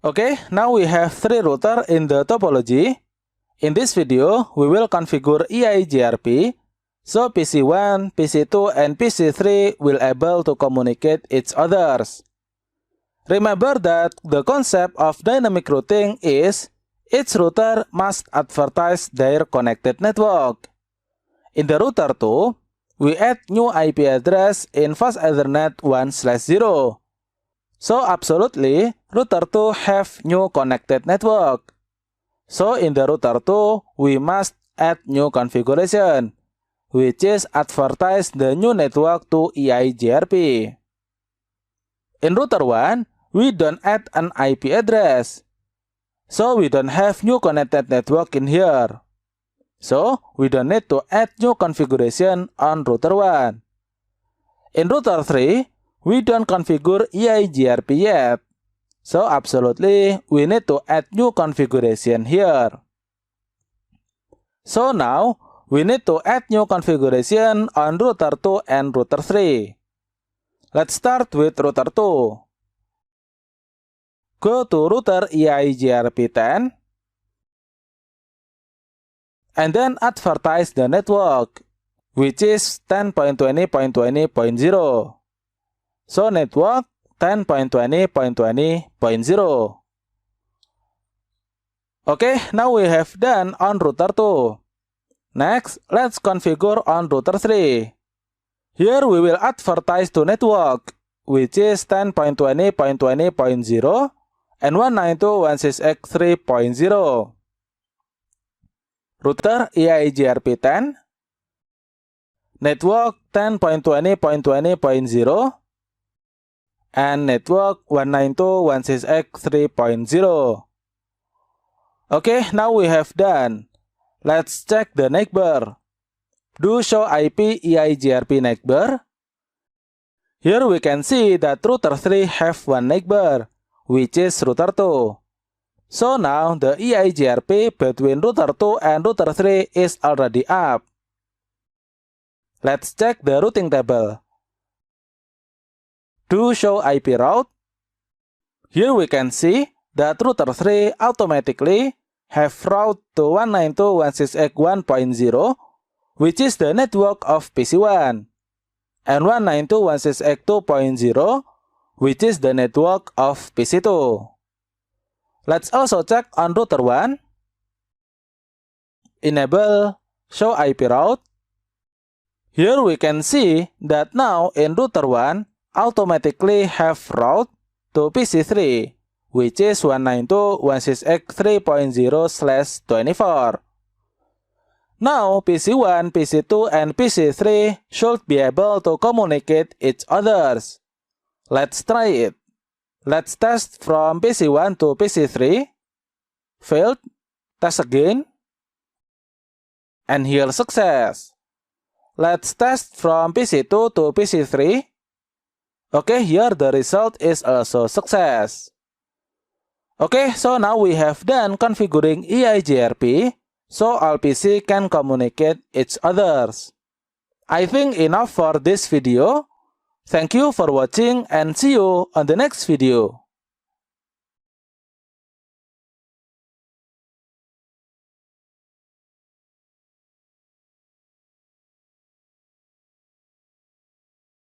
Okay, now we have 3 routers in the topology. In this video, we will configure EIGRP, so PC1, PC2, and PC3 will able to communicate each others. Remember that the concept of dynamic routing is each router must advertise their connected network. In the router 2, we add new IP address in fast Ethernet 1/0. So absolutely, router 2 have new connected network. So in the router 2, we must add new configuration, which is advertise the new network to EIGRP. In router 1, we don't add an IP address. So we don't have new connected network in here. So we don't need to add new configuration on router 1. In router 3, we don't configure EIGRP yet. So absolutely, we need to add new configuration here. So now, we need to add new configuration on router 2 and router 3. Let's start with router 2. Go to router EIGRP 10. And then advertise the network, which is 10.20.20.0. So network 10.20.20.0. Okay, now we have done on router 2. Next, let's configure on router 3. Here we will advertise to network, which is 10.20.20.0 and 192.168.3.0. Router EIGRP 10, network 10.20.20.0, and network 192.168.3.0. Okay, now we have done. Let's check the neighbor. Do show IP EIGRP neighbor. Here we can see that router 3 have one neighbor, which is router 2. So now the EIGRP between router 2 and router 3 is already up. Let's check the routing table. Do show IP route. Here we can see that router 3 automatically have route to 192.168.1.0, which is the network of PC1, and 192.168.2.0, which is the network of PC2. Let's also check on router 1. Enable show IP route. Here we can see that now in router 1 automatically have route to PC3, which is 192.168.3.0/24. Now PC1, PC2, and PC3 should be able to communicate each others. Let's try it. Let's test from PC1 to PC3. Failed. Test again. And here success. Let's test from PC2 to PC3. Okay, here the result is also success. Okay, so now we have done configuring EIGRP, so all PC can communicate each others. I think enough for this video. Thank you for watching and see you on the next video.